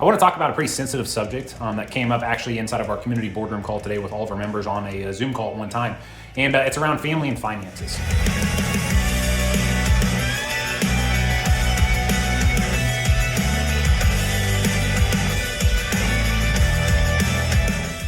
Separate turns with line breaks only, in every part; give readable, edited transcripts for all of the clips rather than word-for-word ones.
I want to talk about a pretty sensitive subject that came up actually inside of our community boardroom call today with all of our members on a Zoom call at one time. And it's around family and finances.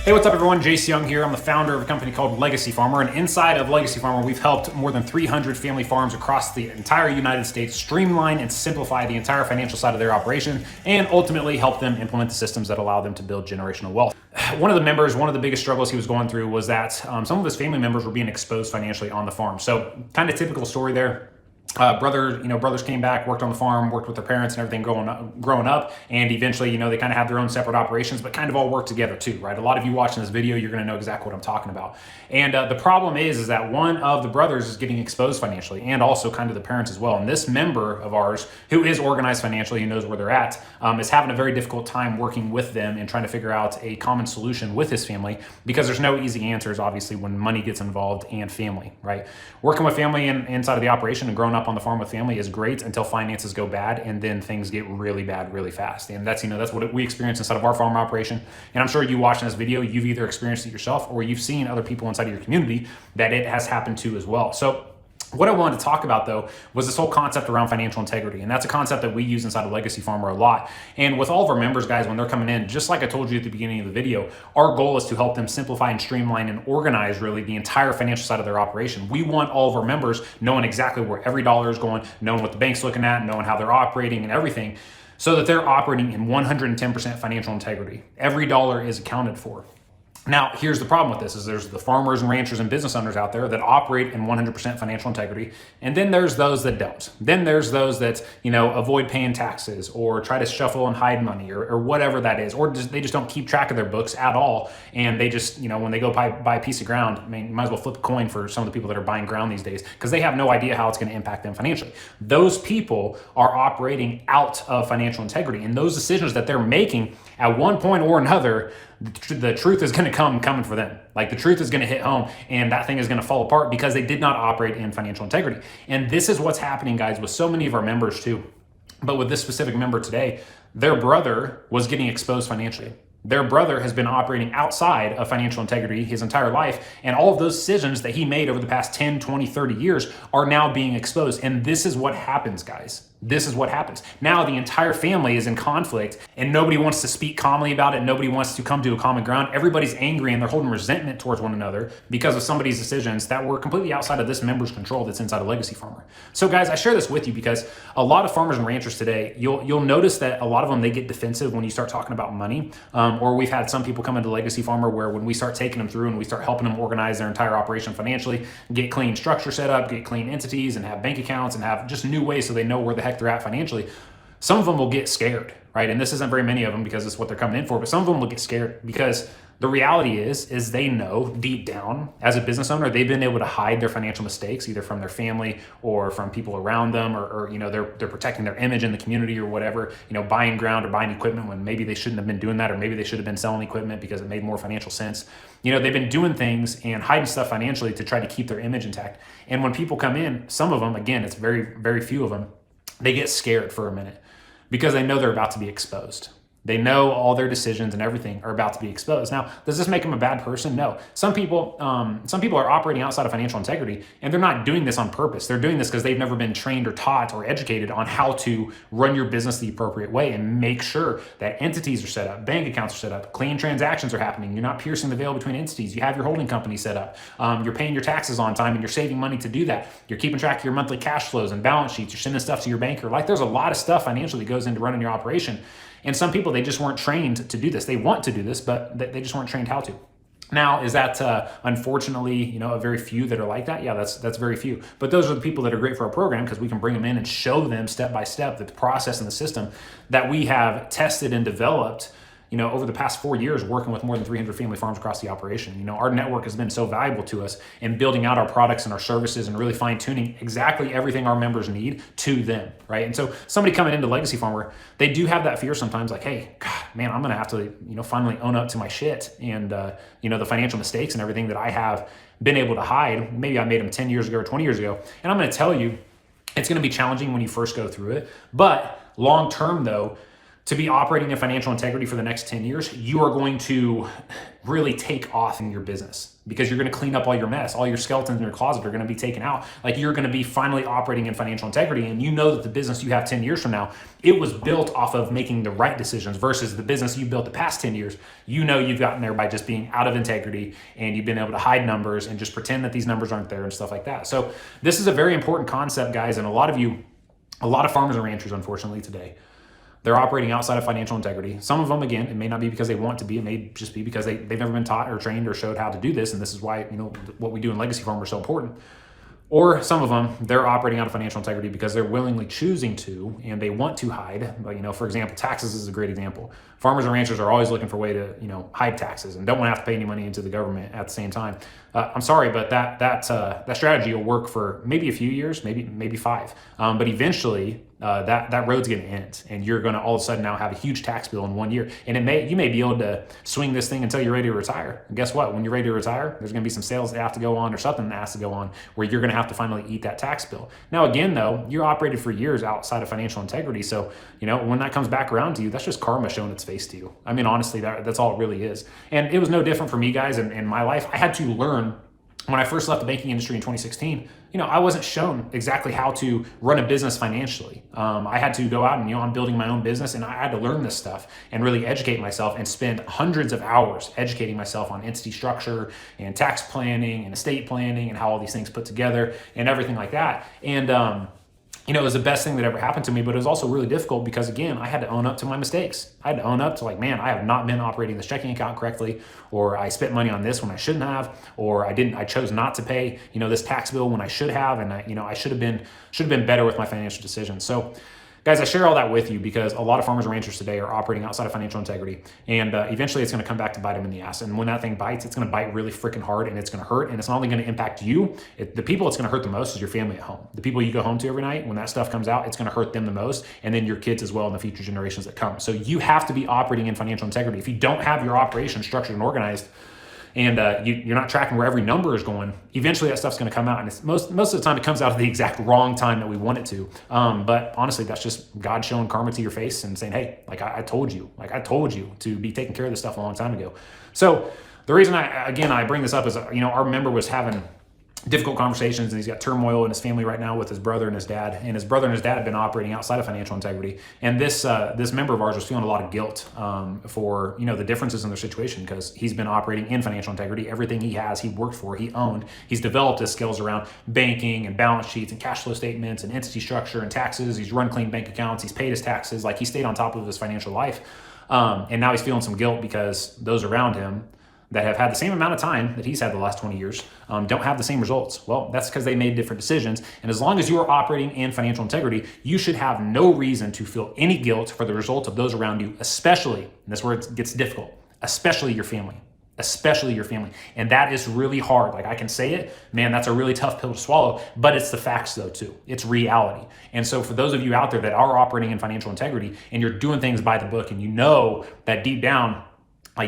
Hey, what's up everyone? Jace Young here. I'm the founder of a company called Legacy Farmer, and inside of Legacy Farmer, we've helped more than 300 family farms across the entire United States streamline and simplify the entire financial side of their operation and ultimately help them implement the systems that allow them to build generational wealth. One of the biggest struggles he was going through was that some of his family members were being exposed financially on the farm. So kind of typical story there. Brothers came back, worked on the farm, worked with their parents and everything growing up, and eventually, they kind of had their own separate operations, but kind of all work together too, right? A lot of you watching this video, you're going to know exactly what I'm talking about. And the problem is that one of the brothers is getting exposed financially, and also kind of the parents as well. And this member of ours, who is organized financially and knows where they're at, is having a very difficult time working with them and trying to figure out a common solution with his family, because there's no easy answers, obviously, when money gets involved and family, right? Working with family inside of the operation and growing up on the farm with family is great until finances go bad, and then things get really bad really fast. And that's what we experience inside of our farm operation. And I'm sure you watching this video, you've either experienced it yourself or you've seen other people inside of your community that it has happened to as well. So what I wanted to talk about though was this whole concept around financial integrity. And that's a concept that we use inside of Legacy Farmer a lot. And with all of our members, guys, when they're coming in, just like I told you at the beginning of the video, our goal is to help them simplify and streamline and organize really the entire financial side of their operation. We want all of our members knowing exactly where every dollar is going, knowing what the bank's looking at, knowing how they're operating and everything, so that they're operating in 110% financial integrity. Every dollar is accounted for. Now, here's the problem with this is there's the farmers and ranchers and business owners out there that operate in 100% financial integrity. And then there's those that don't. Then there's those that, avoid paying taxes or try to shuffle and hide money or whatever that is. Or they just don't keep track of their books at all. And they just, when they go buy a piece of ground, you might as well flip a coin for some of the people that are buying ground these days, because they have no idea how it's going to impact them financially. Those people are operating out of financial integrity. And those decisions that they're making at one point or another, the truth is going to coming for them. Like the truth is going to hit home, and that thing is going to fall apart because they did not operate in financial integrity. And this is what's happening, guys, with so many of our members too. But with this specific member today, their brother was getting exposed financially. Their brother has been operating outside of financial integrity his entire life, and all of those decisions that he made over the past 10, 20, 30 years are now being exposed. And this is what happens, guys. This is what happens. Now the entire family is in conflict, and nobody wants to speak calmly about it. Nobody wants to come to a common ground. Everybody's angry, and they're holding resentment towards one another because of somebody's decisions that were completely outside of this member's control that's inside of Legacy Farmer. So guys, I share this with you because a lot of farmers and ranchers today, you'll notice that a lot of them, they get defensive when you start talking about money. Or we've had some people come into Legacy Farmer where when we start taking them through and we start helping them organize their entire operation financially, get clean structure set up, get clean entities, and have bank accounts, and have just new ways so they know where the heck they're at financially, some of them will get scared, right? And this isn't very many of them because it's what they're coming in for, but some of them will get scared because the reality is they know deep down as a business owner, they've been able to hide their financial mistakes either from their family or from people around them, or they're protecting their image in the community or whatever, buying ground or buying equipment when maybe they shouldn't have been doing that, or maybe they should have been selling equipment because it made more financial sense. They've been doing things and hiding stuff financially to try to keep their image intact. And when people come in, some of them, again, it's very, very few of them, they get scared for a minute because they know they're about to be exposed. They know all their decisions and everything are about to be exposed. Now, does this make them a bad person? No. Some people are operating outside of financial integrity, and they're not doing this on purpose. They're doing this because they've never been trained or taught or educated on how to run your business the appropriate way and make sure that entities are set up, bank accounts are set up, clean transactions are happening. You're not piercing the veil between entities. You have your holding company set up. You're paying your taxes on time, and you're saving money to do that. You're keeping track of your monthly cash flows and balance sheets. You're sending stuff to your banker. Like, there's a lot of stuff financially that goes into running your operation. And some people, they just weren't trained to do this. They want to do this, but they just weren't trained how to. Now, is that unfortunately, a very few that are like that? Yeah, that's very few. But those are the people that are great for our program because we can bring them in and show them step by step the process and the system that we have tested and developed over the past 4 years, working with more than 300 family farms across the operation. Our network has been so valuable to us in building out our products and our services and really fine tuning exactly everything our members need to them, right? And so somebody coming into Legacy Farmer, they do have that fear sometimes, like, hey, God, man, I'm gonna have to, finally own up to my shit and, the financial mistakes and everything that I have been able to hide. Maybe I made them 10 years ago or 20 years ago. And I'm gonna tell you, it's gonna be challenging when you first go through it. But long term though, to be operating in financial integrity for the next 10 years, you are going to really take off in your business because you're going to clean up all your mess. All your skeletons in your closet are going to be taken out. Like, you're going to be finally operating in financial integrity. And you know that the business you have 10 years from now, it was built off of making the right decisions versus the business you built the past 10 years. You know you've gotten there by just being out of integrity, and you've been able to hide numbers and just pretend that these numbers aren't there and stuff like that. So this is a very important concept, guys. And a lot of farmers and ranchers, unfortunately, today, they're operating outside of financial integrity. Some of them, again, it may not be because they want to be. It may just be because they've never been taught or trained or showed how to do this. And this is why, what we do in Legacy Farmer is so important. Or some of them, they're operating out of financial integrity because they're willingly choosing to, and they want to hide. But, for example, taxes is a great example. Farmers and ranchers are always looking for a way to, hide taxes and don't want to have to pay any money into the government at the same time. I'm sorry, but that strategy will work for maybe a few years, maybe 5. But eventually, that road's going to end, and you're going to all of a sudden now have a huge tax bill in 1 year. And you may be able to swing this thing until you're ready to retire. And guess what? When you're ready to retire, there's going to be some sales that have to go on or something that has to go on where you're going to have to finally eat that tax bill. Now, again, though, you operated for years outside of financial integrity. So, when that comes back around to you, that's just karma showing its face to you. I mean, honestly, that's all it really is. And it was no different for me, guys, in my life. I had to learn. When I first left the banking industry in 2016, I wasn't shown exactly how to run a business financially. I had to go out and, I'm building my own business, and I had to learn this stuff and really educate myself and spend hundreds of hours educating myself on entity structure and tax planning and estate planning and how all these things put together and everything like that. And, it was the best thing that ever happened to me, but it was also really difficult because, again, I had to own up to my mistakes. I had to own up to, I have not been operating this checking account correctly, or I spent money on this when I shouldn't have, or I chose not to pay, this tax bill when I should have, and I should have been better with my financial decisions. So, guys, I share all that with you because a lot of farmers and ranchers today are operating outside of financial integrity, and eventually it's going to come back to bite them in the ass. And when that thing bites, it's going to bite really freaking hard, and it's going to hurt, and it's not only going to impact you. The people it's going to hurt the most is your family at home. The people you go home to every night, when that stuff comes out, it's going to hurt them the most, and then your kids as well and the future generations that come. So you have to be operating in financial integrity. If you don't have your operation structured and organized, and you're not tracking where every number is going, eventually that stuff's going to come out. And it's most of the time it comes out at the exact wrong time that we want it to. But honestly, that's just God showing karma to your face and saying, hey, I told you to be taking care of this stuff a long time ago. So the reason I bring this up is, our member was having difficult conversations, and he's got turmoil in his family right now with his brother and his dad. And his brother and his dad have been operating outside of financial integrity. And this member of ours was feeling a lot of guilt for the differences in their situation because he's been operating in financial integrity. Everything he has, he worked for, he owned. He's developed his skills around banking and balance sheets and cash flow statements and entity structure and taxes. He's run clean bank accounts. He's paid his taxes. He stayed on top of his financial life. And now he's feeling some guilt because those around him that have had the same amount of time that he's had the last 20 years don't have the same results. Well, that's because they made different decisions. And as long as you are operating in financial integrity, you should have no reason to feel any guilt for the results of those around you, especially, and this is where it gets difficult, especially your family. And that is really hard. I can say it, man, that's a really tough pill to swallow, but it's the facts though too. It's reality. And so for those of you out there that are operating in financial integrity and you're doing things by the book, and that deep down,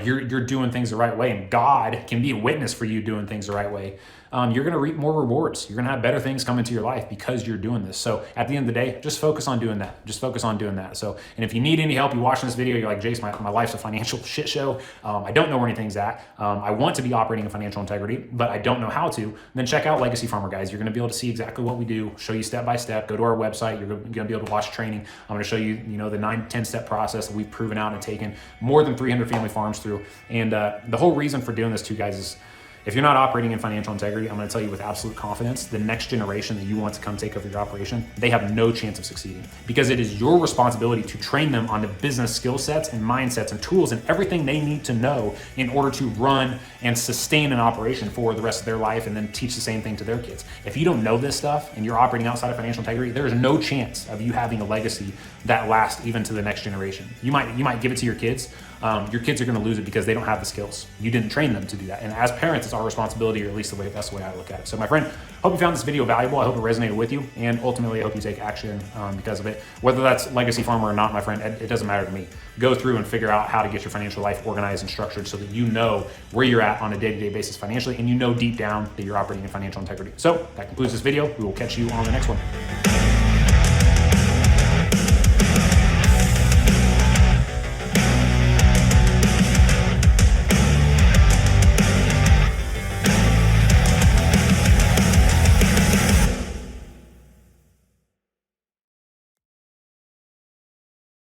you're doing things the right way, and God can be a witness for you doing things the right way, you're going to reap more rewards. You're going to have better things come into your life because you're doing this. So at the end of the day, just focus on doing that. So, and if you need any help, you watching this video, you're like, Jace, my life's a financial shit show. I don't know where anything's at. I want to be operating in financial integrity, but I don't know how to. Then check out Legacy Farmer, guys. You're going to be able to see exactly what we do, show you step by step. Go to our website. You're going to be able to watch training. I'm going to show you, the 9-10 step process that we've proven out and taken more than 300 family farms through. And the whole reason for doing this too, guys, is if you're not operating in financial integrity, I'm going to tell you with absolute confidence, the next generation that you want to come take over your operation, they have no chance of succeeding, because it is your responsibility to train them on the business skill sets and mindsets and tools and everything they need to know in order to run and sustain an operation for the rest of their life, and then teach the same thing to their kids. If you don't know this stuff and you're operating outside of financial integrity, there is no chance of you having a legacy that lasts even to the next generation. You might give it to your kids. Your kids are going to lose it because they don't have the skills. You didn't train them to do that. And as parents, it's our responsibility, or at least that's the way I look at it. So my friend, hope you found this video valuable. I hope it resonated with you. And ultimately, I hope you take action because of it. Whether that's Legacy Farmer or not, my friend, it doesn't matter to me. Go through and figure out how to get your financial life organized and structured so that you know where you're at on a day-to-day basis financially, and you know deep down that you're operating in financial integrity. So that concludes this video. We will catch you on the next one.